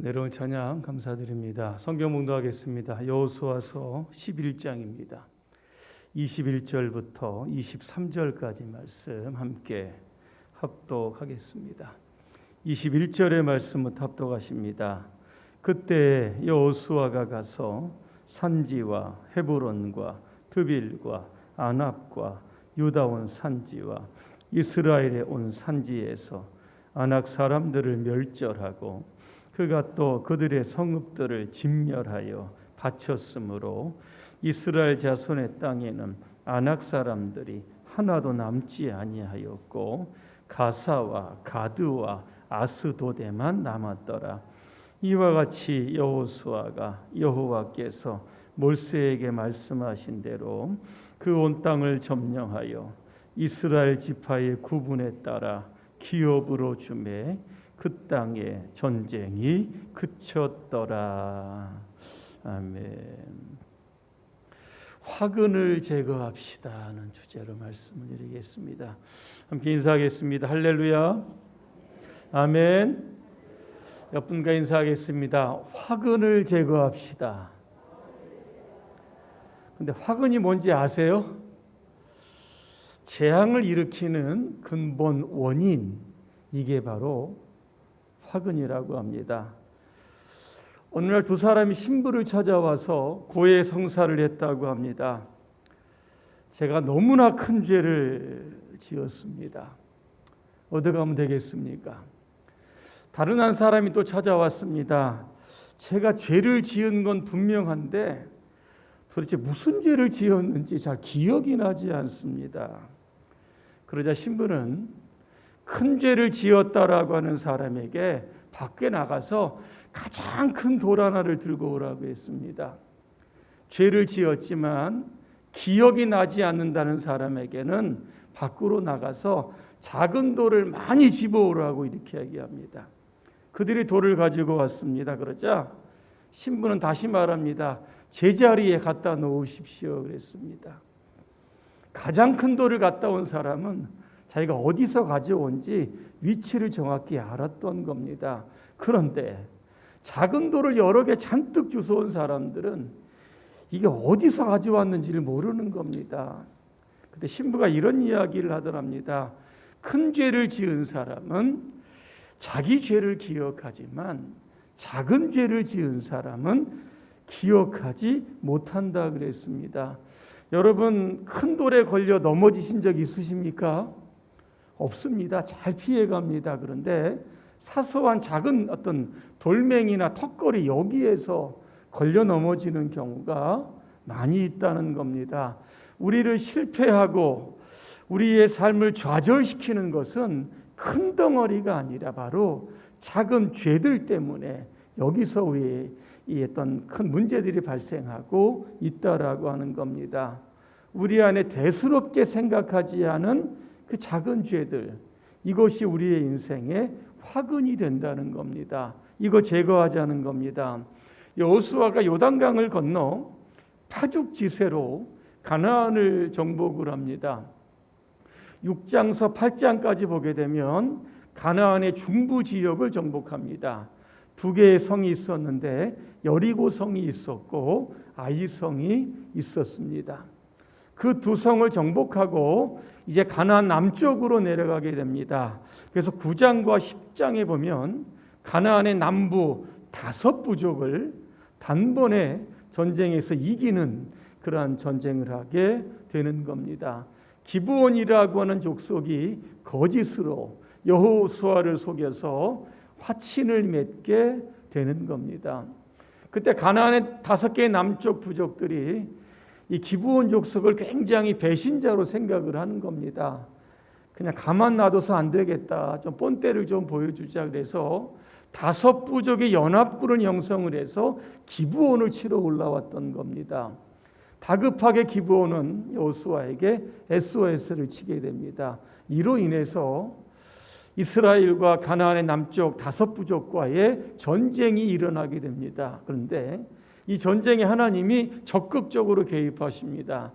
내려온 찬양 감사드립니다. 성경 봉독하겠습니다. 여호수아서 11장입니다. 21절부터 23절까지 말씀 함께 합독하겠습니다. 21절의 말씀부터 합독하십니다. 그때 여호수아가 가서 산지와 헤브론과 드빌과 아납과 유다 온 산지와 이스라엘에 온 산지에서 아낙 사람들을 멸절하고 그가 또 그들의 성읍들을 진멸하여 바쳤으므로 이스라엘 자손의 땅에는 아낙 사람들이 하나도 남지 아니하였고 가사와 가드와 아스도데만 남았더라. 이와 같이 여호수아가 여호와께서 몰세에게 말씀하신 대로 그 온 땅을 점령하여 이스라엘 지파의 구분에 따라 기업으로 주매 그 땅에 전쟁이 그쳤더라. 아멘. 화근을 제거합시다는 주제로 말씀을 드리겠습니다. 함께 인사하겠습니다. 할렐루야. 아멘. 옆분과 인사하겠습니다. 화근을 제거합시다. 근데 화근이 뭔지 아세요? 재앙을 일으키는 근본 원인, 이게 바로 화근이라고 합니다. 어느 날 두 사람이 신부를 찾아와서 고해 성사를 했다고 합니다. 제가 너무나 큰 죄를 지었습니다. 어디 가면 되겠습니까? 다른 한 사람이 또 찾아왔습니다. 제가 죄를 지은 건 분명한데 도대체 무슨 죄를 지었는지 잘 기억이 나지 않습니다. 그러자 신부는 큰 죄를 지었다라고 하는 사람에게 밖에 나가서 가장 큰 돌 하나를 들고 오라고 했습니다. 죄를 지었지만 기억이 나지 않는다는 사람에게는 밖으로 나가서 작은 돌을 많이 집어오라고 이렇게 얘기합니다. 그들이 돌을 가지고 왔습니다. 그러자 신부는 다시 말합니다. 제자리에 갖다 놓으십시오 그랬습니다. 가장 큰 돌을 갖다 온 사람은 자기가 어디서 가져온지 위치를 정확히 알았던 겁니다. 그런데 작은 돌을 여러 개 잔뜩 주워온 사람들은 이게 어디서 가져왔는지를 모르는 겁니다. 근데 신부가 이런 이야기를 하더랍니다. 큰 죄를 지은 사람은 자기 죄를 기억하지만 작은 죄를 지은 사람은 기억하지 못한다 그랬습니다. 여러분, 큰 돌에 걸려 넘어지신 적 있으십니까? 없습니다. 잘 피해갑니다. 그런데 사소한 작은 어떤 돌멩이나 턱걸이 여기에서 걸려 넘어지는 경우가 많이 있다는 겁니다. 우리를 실패하고 우리의 삶을 좌절시키는 것은 큰 덩어리가 아니라 바로 작은 죄들 때문에 여기서 우리의 이 어떤 큰 문제들이 발생하고 있다라고 하는 겁니다. 우리 안에 대수롭게 생각하지 않은 그 작은 죄들, 이것이 우리의 인생의 화근이 된다는 겁니다. 이거 제거하자는 겁니다. 여호수아가 요단강을 건너 파죽지세로 가나안을 정복을 합니다. 6장서 8장까지 보게 되면 가나안의 중부 지역을 정복합니다. 두 개의 성이 있었는데 여리고 성이 있었고 아이 성이 있었습니다. 그 두 성을 정복하고 이제 가나안 남쪽으로 내려가게 됩니다. 그래서 9장과 10장에 보면 가나안의 남부 5부족을 단번에 전쟁에서 이기는 그러한 전쟁을 하게 되는 겁니다. 기브온이라고 하는 족속이 거짓으로 여호수아를 속여서 화친을 맺게 되는 겁니다. 그때 가나안의 5개의 남쪽 부족들이 이 기브온 족속을 굉장히 배신자로 생각을 하는 겁니다. 그냥 가만 놔둬서 안 되겠다. 좀 본때를 좀 보여주자. 그래서 5부족의 연합군을 형성을 해서 기브온을 치러 올라왔던 겁니다. 다급하게 기브온은 여호수아에게 SOS를 치게 됩니다. 이로 인해서 이스라엘과 가나안의 남쪽 5부족과의 전쟁이 일어나게 됩니다. 그런데 이 전쟁에 하나님이 적극적으로 개입하십니다.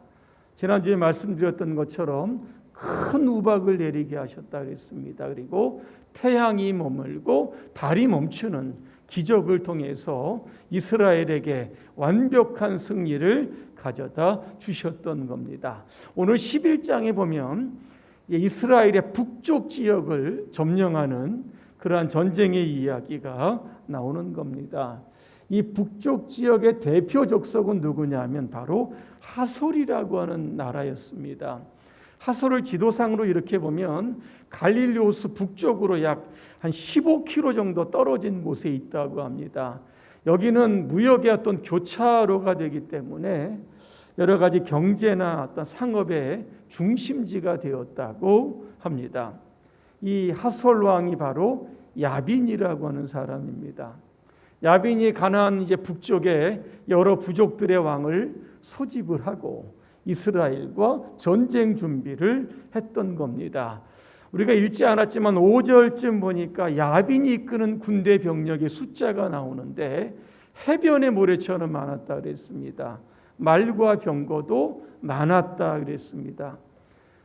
지난주에 말씀드렸던 것처럼 큰 우박을 내리게 하셨다 그랬습니다. 그리고 태양이 머물고 달이 멈추는 기적을 통해서 이스라엘에게 완벽한 승리를 가져다 주셨던 겁니다. 오늘 11장에 보면 이스라엘의 북쪽 지역을 점령하는 그러한 전쟁의 이야기가 나오는 겁니다. 이 북쪽 지역의 대표 족속은 누구냐면 바로 하솔이라고 하는 나라였습니다. 하솔을 지도상으로 이렇게 보면 갈릴리 호수 북쪽으로 약 한 15km 정도 떨어진 곳에 있다고 합니다. 여기는 무역의 어떤 교차로가 되기 때문에 여러 가지 경제나 어떤 상업의 중심지가 되었다고 합니다. 이 하솔 왕이 바로 야빈이라고 하는 사람입니다. 야빈이 가나안 이제 북쪽에 여러 부족들의 왕을 소집을 하고 이스라엘과 전쟁 준비를 했던 겁니다. 우리가 읽지 않았지만 5절쯤 보니까 야빈이 이끄는 군대 병력의 숫자가 나오는데 해변의 모래처럼 많았다 그랬습니다. 말과 병거도 많았다 그랬습니다.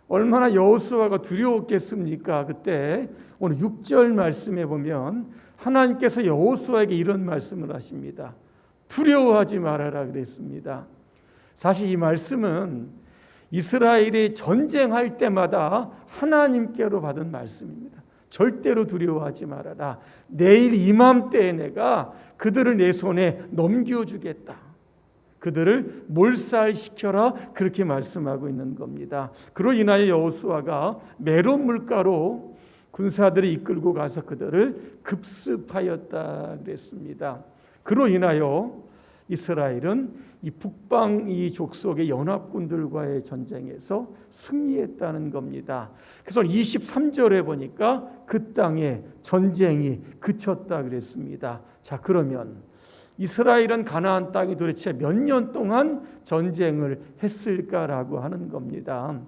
얼마나 여호수아가 두려웠겠습니까? 그때 오늘 6절 말씀에 보면 하나님께서 여호수아에게 이런 말씀을 하십니다. 두려워하지 말아라 그랬습니다. 사실 이 말씀은 이스라엘이 전쟁할 때마다 하나님께로 받은 말씀입니다. 절대로 두려워하지 말아라. 내일 이맘때에 내가 그들을 내 손에 넘겨주겠다. 그들을 몰살시켜라. 그렇게 말씀하고 있는 겁니다. 그로 인하여 여호수아가 메론 물가로 군사들이 이끌고 가서 그들을 급습하였다 그랬습니다. 그로 인하여 이스라엘은 이 북방 이 족속의 연합군들과의 전쟁에서 승리했다는 겁니다. 그래서 23절에 보니까 그 땅에 전쟁이 그쳤다 그랬습니다. 자, 그러면 이스라엘은 가나안 땅이 도대체 몇 년 동안 전쟁을 했을까라고 하는 겁니다.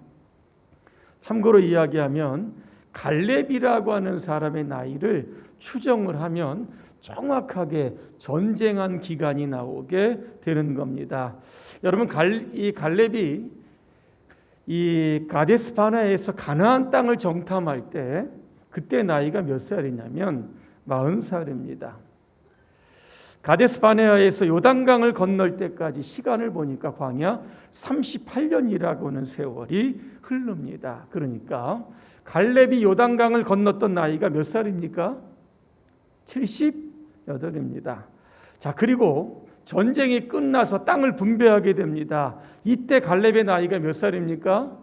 참고로 이야기하면 갈렙이라고 하는 사람의 나이를 추정을 하면 정확하게 전쟁한 기간이 나오게 되는 겁니다. 여러분, 이 갈렙이 이 가데스 바네아에서 가나안 땅을 정탐할 때 그때 나이가 몇 살이냐면 40살입니다. 가데스 바네아에서 요단강을 건널 때까지 시간을 보니까 광야 38년이라고 하는 세월이 흐릅니다. 그러니까 갈렙이 요단강을 건넜던 나이가 몇 살입니까? 78입니다. 자, 그리고 전쟁이 끝나서 땅을 분배하게 됩니다. 이때 갈렙의 나이가 몇 살입니까?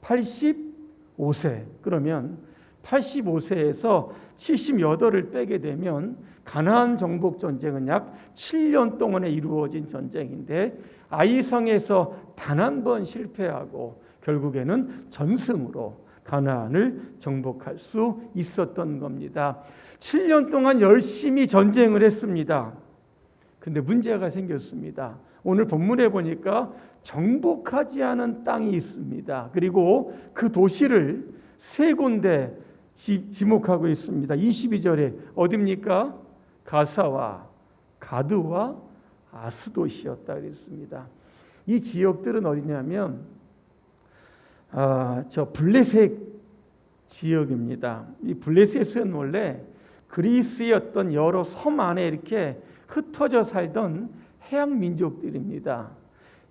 85세. 그러면 85세에서 78을 빼게 되면 가나안 정복 전쟁은 약 7년 동안에 이루어진 전쟁인데 아이성에서 단 한 번 실패하고 결국에는 전승으로 가나안을 정복할 수 있었던 겁니다. 7년 동안 열심히 전쟁을 했습니다. 근데 문제가 생겼습니다. 오늘 본문에 보니까 정복하지 않은 땅이 있습니다. 그리고 그 도시를 세 군데 지목하고 있습니다. 22절에 어디입니까? 가사와 가드와 아스돗이었다 그랬습니다. 이 지역들은 어디냐면 저 블레셋 지역입니다. 이 블레셋은 원래 그리스의 어떤 여러 섬 안에 이렇게 흩어져 살던 해양 민족들입니다.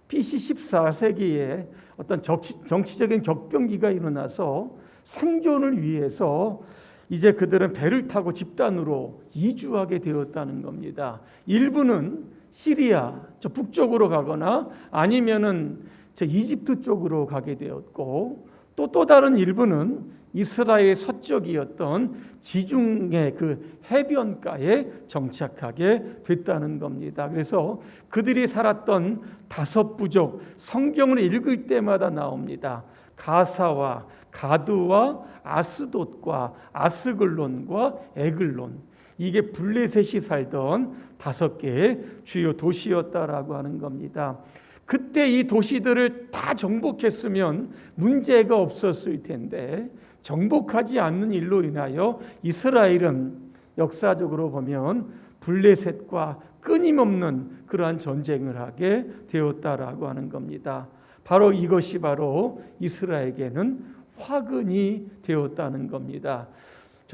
BC 14세기에 어떤 정치적인 격변기가 일어나서 생존을 위해서 이제 그들은 배를 타고 집단으로 이주하게 되었다는 겁니다. 일부는 시리아 저 북쪽으로 가거나 아니면은 저 이집트 쪽으로 가게 되었고 또 다른 일부는 이스라엘 서쪽이었던 지중해 그 해변가에 정착하게 됐다는 겁니다. 그래서 그들이 살았던 5부족 성경을 읽을 때마다 나옵니다. 가사와 가드와 아스돗과 아스글론과 에글론, 이게 블레셋이 살던 5개의 주요 도시였다라고 하는 겁니다. 그때 이 도시들을 다 정복했으면 문제가 없었을 텐데 정복하지 않는 일로 인하여 이스라엘은 역사적으로 보면 블레셋과 끊임없는 그러한 전쟁을 하게 되었다라고 하는 겁니다. 바로 이것이 바로 이스라엘에게는 화근이 되었다는 겁니다.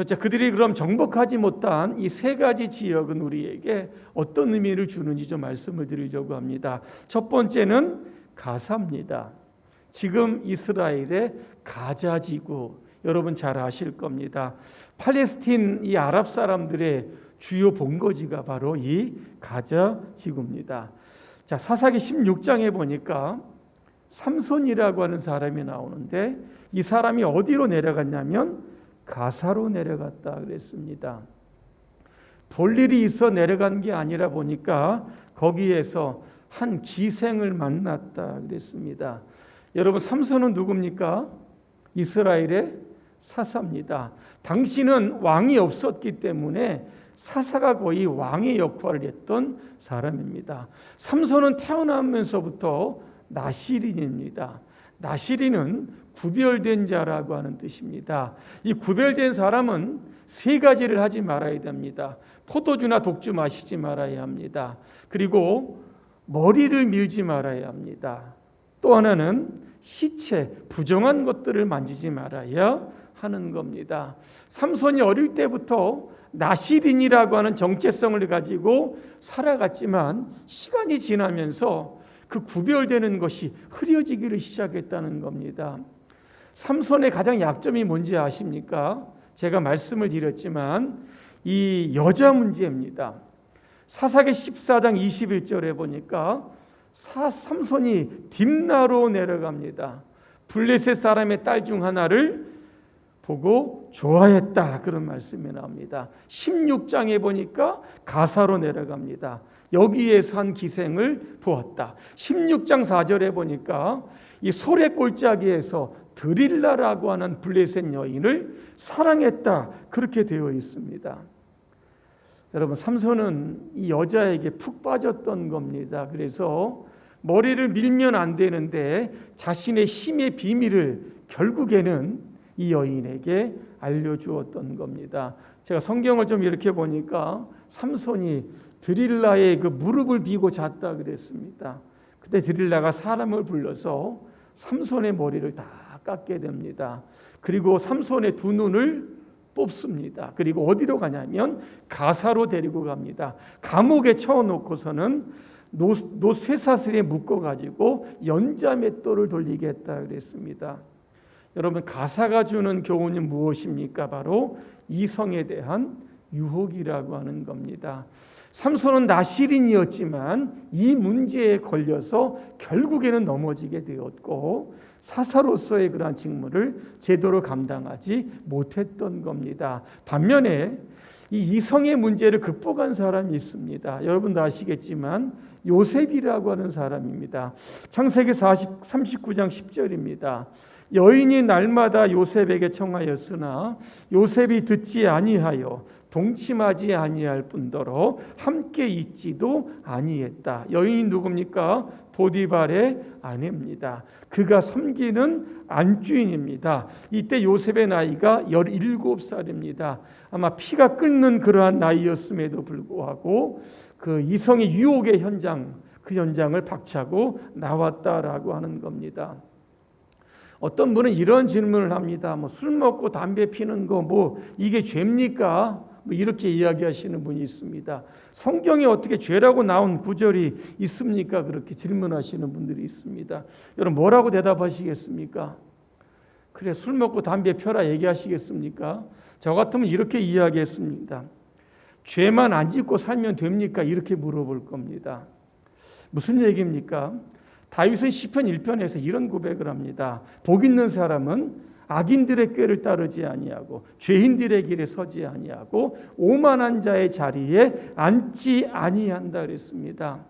그들이 그럼 정복하지 못한 이 세 가지 지역은 우리에게 어떤 의미를 주는지 좀 말씀을 드리려고 합니다. 첫 번째는 가사입니다. 지금 이스라엘의 가자 지구, 여러분 잘 아실 겁니다. 팔레스틴 이 아랍 사람들의 주요 본거지가 바로 이 가자 지구입니다. 자, 사사기 16장에 보니까 삼손이라고 하는 사람이 나오는데 이 사람이 어디로 내려갔냐면 가사로 내려갔다 그랬습니다. 볼 일이 있어 내려간 게 아니라 보니까 거기에서 한 기생을 만났다 그랬습니다. 여러분, 삼손은 누굽니까? 이스라엘의 사사입니다. 당시는 왕이 없었기 때문에 사사가 거의 왕의 역할을 했던 사람입니다. 삼손은 태어나면서부터 나시린입니다. 나시린은 구별된 자라고 하는 뜻입니다. 이 구별된 사람은 세 가지를 하지 말아야 됩니다. 포도주나 독주 마시지 말아야 합니다. 그리고 머리를 밀지 말아야 합니다. 또 하나는 시체, 부정한 것들을 만지지 말아야 하는 겁니다. 삼손이 어릴 때부터 나시린이라고 하는 정체성을 가지고 살아갔지만 시간이 지나면서 그 구별되는 것이 흐려지기를 시작했다는 겁니다. 삼손의 가장 약점이 뭔지 아십니까? 제가 말씀을 드렸지만 이 여자 문제입니다. 사사기 14장 21절에 보니까 삼손이 딥나로 내려갑니다. 블레셋 사람의 딸 중 하나를 보고 좋아했다, 그런 말씀이 나옵니다. 16장에 보니까 가사로 내려갑니다. 여기에서 한 기생을 보았다. 16장 4절에 보니까 이 소래 골짜기에서 드릴라라고 하는 블레셋 여인을 사랑했다, 그렇게 되어 있습니다. 여러분, 삼손은 이 여자에게 푹 빠졌던 겁니다. 그래서 머리를 밀면 안 되는데 자신의 힘의 비밀을 결국에는 이 여인에게 알려주었던 겁니다. 제가 성경을 좀 이렇게 보니까 삼손이 드릴라의 그 무릎을 비고 잤다 그랬습니다. 그때 드릴라가 사람을 불러서 삼손의 머리를 다 깎게 됩니다. 그리고 삼손의 두 눈을 뽑습니다. 그리고 어디로 가냐면 가사로 데리고 갑니다. 감옥에 쳐놓고서는 쇠사슬에 묶어가지고 연자맷돌을 돌리겠다 그랬습니다. 여러분, 가사가 주는 교훈이 무엇입니까? 바로 이성에 대한 유혹이라고 하는 겁니다. 삼손은 나시린이었지만 이 문제에 걸려서 결국에는 넘어지게 되었고 사사로서의 그러한 직무를 제대로 감당하지 못했던 겁니다. 반면에 이 이성의 문제를 극복한 사람이 있습니다. 여러분도 아시겠지만 요셉이라고 하는 사람입니다. 창세기 39장 10절입니다. 여인이 날마다 요셉에게 청하였으나 요셉이 듣지 아니하여 동침하지 아니할 뿐더러 함께 있지도 아니했다. 여인이 누굽니까? 보디발의 아내입니다. 그가 섬기는 안주인입니다. 이때 요셉의 나이가 17살입니다. 아마 피가 끓는 그러한 나이였음에도 불구하고 그 이성의 유혹의 현장, 그 현장을 박차고 나왔다라고 하는 겁니다. 어떤 분은 이런 질문을 합니다. 술 먹고 담배 피는 거 이게 죄입니까? 이렇게 이야기하시는 분이 있습니다. 성경에 어떻게 죄라고 나온 구절이 있습니까? 그렇게 질문하시는 분들이 있습니다. 여러분, 뭐라고 대답하시겠습니까? 그래, 술 먹고 담배 펴라 얘기하시겠습니까? 저 같으면 이렇게 이야기했습니다. 죄만 안 짓고 살면 됩니까? 이렇게 물어볼 겁니다. 무슨 얘기입니까? 다윗은 시편 1편에서 이런 고백을 합니다. 복 있는 사람은 악인들의 꾀를 따르지 아니하고 죄인들의 길에 서지 아니하고 오만한 자의 자리에 앉지 아니한다 그랬습니다.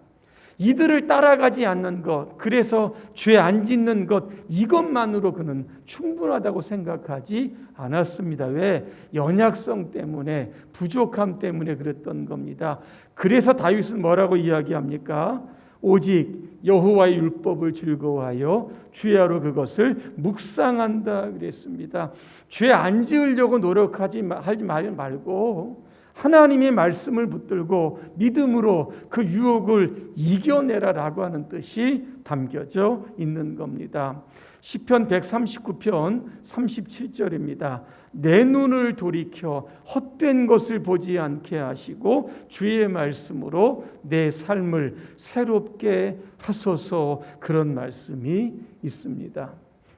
이들을 따라가지 않는 것, 그래서 죄 안 짓는 것, 이것만으로 그는 충분하다고 생각하지 않았습니다. 왜? 연약성 때문에, 부족함 때문에 그랬던 겁니다. 그래서 다윗은 뭐라고 이야기합니까? 오직 여호와의 율법을 즐거워하여 주야로 그것을 묵상한다 그랬습니다. 죄 안 지으려고 노력하지 말고 하나님의 말씀을 붙들고 믿음으로 그 유혹을 이겨내라라고 하는 뜻이 담겨져 있는 겁니다. 시편 139편 37절입니다. 내 눈을 돌이켜 헛된 것을 보지 않게 하시고 주의 말씀으로 내 삶을 새롭게 하소서. 그런 말씀이 있습니다.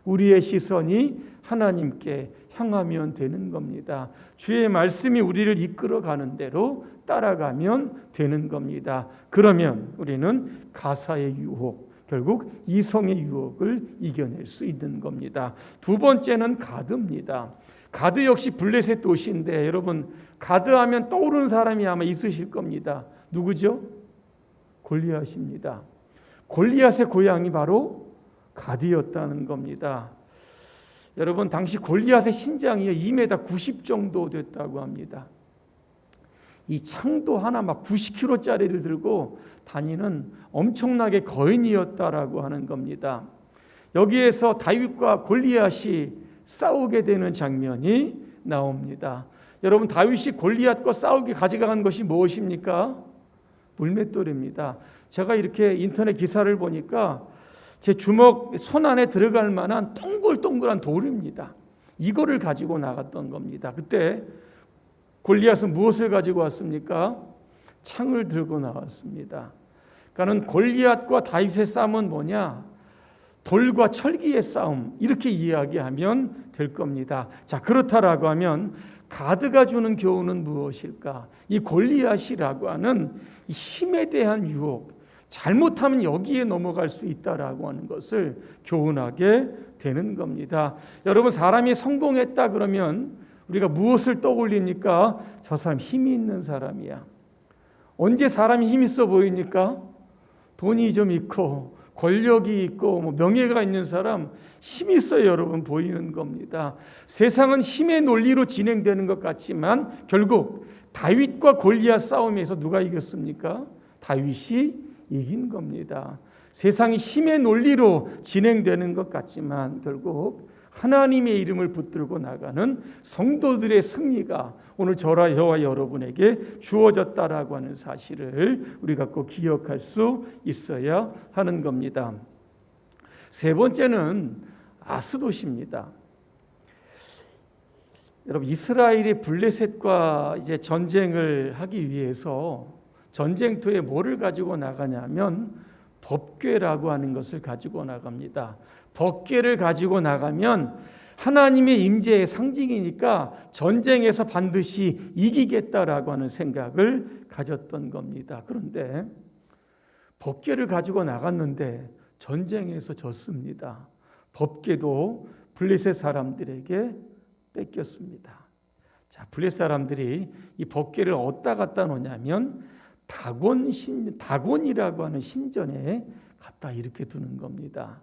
우리의 시선이 하나님께 향하면 되는 겁니다. 주의 말씀이 우리를 이끌어가는 대로 따라가면 되는 겁니다. 그러면 우리는 가사의 유혹, 결국 이성의 유혹을 이겨낼 수 있는 겁니다. 두 번째는 가드입니다. 가드 역시 블레셋 도시인데 여러분, 가드하면 떠오르는 사람이 아마 있으실 겁니다. 누구죠? 골리앗입니다. 골리앗의 고향이 바로 가드였다는 겁니다. 여러분, 당시 골리앗의 신장이 2m 90 정도 됐다고 합니다. 이 창도 하나 막 90kg짜리를 들고 다니는 엄청나게 거인이었다라고 하는 겁니다. 여기에서 다윗과 골리앗이 싸우게 되는 장면이 나옵니다. 여러분, 다윗이 골리앗과 싸우게 가져간 것이 무엇입니까? 물맷돌입니다. 제가 이렇게 인터넷 기사를 보니까 제 주먹 손 안에 들어갈 만한 동글동글한 돌입니다. 이거를 가지고 나갔던 겁니다. 그때 골리앗은 무엇을 가지고 왔습니까? 창을 들고 나왔습니다. 그러니까는 골리앗과 다윗의 싸움은 뭐냐? 돌과 철기의 싸움, 이렇게 이야기하면 될 겁니다. 자, 그렇다라고 하면 가드가 주는 교훈은 무엇일까? 이 골리앗이라고 하는 이 힘에 대한 유혹, 잘못하면 여기에 넘어갈 수 있다라고 하는 것을 교훈하게 되는 겁니다. 여러분, 사람이 성공했다 그러면 우리가 무엇을 떠올립니까? 저 사람 힘이 있는 사람이야. 언제 사람이 힘 있어 보입니까? 돈이 좀 있고 권력이 있고 명예가 있는 사람, 힘이 있어요, 여러분, 보이는 겁니다. 세상은 힘의 논리로 진행되는 것 같지만 결국 다윗과 골리앗 싸움에서 누가 이겼습니까? 다윗이 이긴 겁니다. 세상이 힘의 논리로 진행되는 것 같지만 결국 하나님의 이름을 붙들고 나가는 성도들의 승리가 오늘 저와 여러분에게 주어졌다라고 하는 사실을 우리가 꼭 기억할 수 있어야 하는 겁니다. 세 번째는 아스돗입니다. 여러분, 이스라엘이 블레셋과 이제 전쟁을 하기 위해서 전쟁터에 뭐를 가지고 나가냐면 법궤라고 하는 것을 가지고 나갑니다. 법궤를 가지고 나가면 하나님의 임재의 상징이니까 전쟁에서 반드시 이기겠다라고 하는 생각을 가졌던 겁니다. 그런데 법궤를 가지고 나갔는데 전쟁에서 졌습니다. 법궤도 블레셋 사람들에게 뺏겼습니다. 자, 블레셋 사람들이 이 법궤를 어디다 갖다 놓냐면 다곤이라고 하는 신전에 갖다 이렇게 두는 겁니다.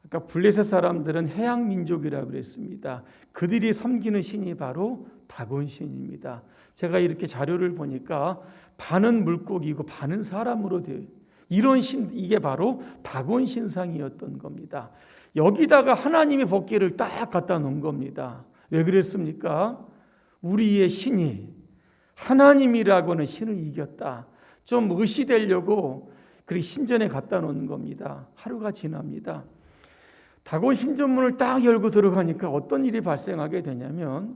아까 블레셋 사람들은 해양 민족이라고 그랬습니다. 그들이 섬기는 신이 바로 다곤 신입니다. 제가 이렇게 자료를 보니까 반은 물고기고 반은 사람으로 되어 이런 신, 이게 바로 다곤 신상이었던 겁니다. 여기다가 하나님의 법궤를 딱 갖다 놓은 겁니다. 왜 그랬습니까? 우리의 신이 하나님이라고 하는 신을 이겼다. 좀 의시되려고 그 신전에 갖다 놓은 겁니다. 하루가 지납니다. 다곤 신전문을 딱 열고 들어가니까 어떤 일이 발생하게 되냐면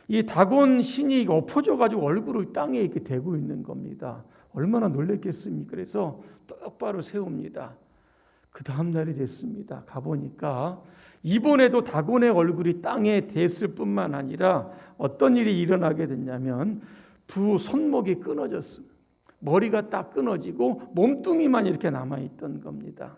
이 다곤 신이 엎어져가지고 얼굴을 땅에 이렇게 대고 있는 겁니다. 얼마나 놀랬겠습니까? 그래서 똑바로 세웁니다. 그 다음 날이 됐습니다. 가보니까 이번에도 다곤의 얼굴이 땅에 댔을 뿐만 아니라 어떤 일이 일어나게 됐냐면 두 손목이 끊어졌습니다. 머리가 딱 끊어지고 몸뚱이만 이렇게 남아있던 겁니다.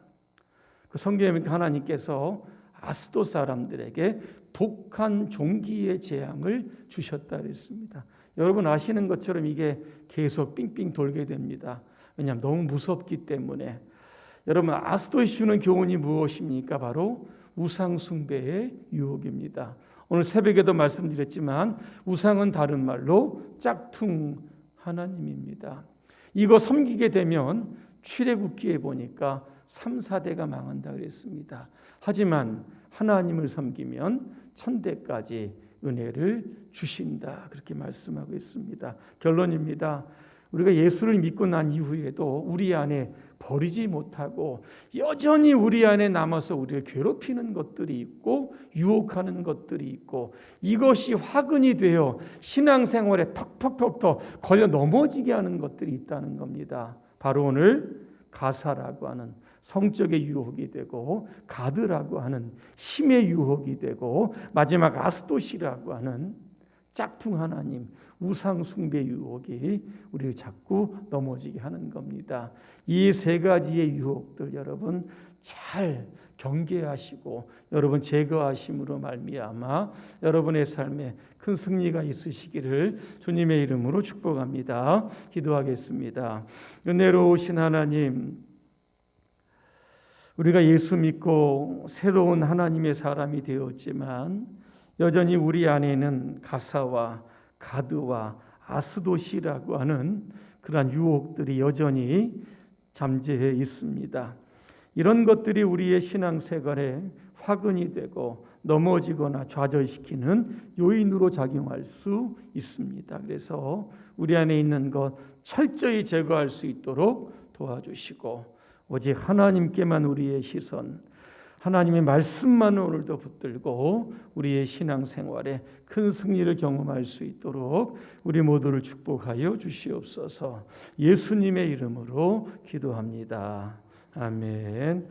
그 성경에 하나님께서 아스돗 사람들에게 독한 종기의 재앙을 주셨다 그랬습니다. 여러분 아시는 것처럼 이게 계속 삥삥 돌게 됩니다. 왜냐하면 너무 무섭기 때문에. 여러분, 아스돗이 주는 교훈이 무엇입니까? 바로 우상 숭배의 유혹입니다. 오늘 새벽에도 말씀드렸지만 우상은 다른 말로 짝퉁 하나님입니다. 이거 섬기게 되면 출애굽기에 보니까 3, 4대가 망한다 그랬습니다. 하지만 하나님을 섬기면 천대까지 은혜를 주신다, 그렇게 말씀하고 있습니다. 결론입니다. 우리가 예수를 믿고 난 이후에도 우리 안에 버리지 못하고 여전히 우리 안에 남아서 우리를 괴롭히는 것들이 있고 유혹하는 것들이 있고 이것이 화근이 되어 신앙생활에 턱턱턱턱 걸려 넘어지게 하는 것들이 있다는 겁니다. 바로 오늘 가사라고 하는 성적의 유혹이 되고 가드라고 하는 힘의 유혹이 되고 마지막 아스토시라고 하는 짝퉁 하나님 우상 숭배 유혹이 우리를 자꾸 넘어지게 하는 겁니다. 이 세 가지의 유혹들 여러분 잘 경계하시고 여러분 제거하심으로 말미암아 여러분의 삶에 큰 승리가 있으시기를 주님의 이름으로 축복합니다. 기도하겠습니다. 은혜로우신 하나님, 우리가 예수 믿고 새로운 하나님의 사람이 되었지만 여전히 우리 안에는 가사와 가드와 아스도시라고 하는 그러한 유혹들이 여전히 잠재해 있습니다. 이런 것들이 우리의 신앙생활에 화근이 되고 넘어지거나 좌절시키는 요인으로 작용할 수 있습니다. 그래서 우리 안에 있는 것 철저히 제거할 수 있도록 도와주시고 오직 하나님께만 우리의 시선, 하나님의 말씀만 오늘도 붙들고 우리의 신앙생활에 큰 승리를 경험할 수 있도록 우리 모두를 축복하여 주시옵소서. 예수님의 이름으로 기도합니다. 아멘.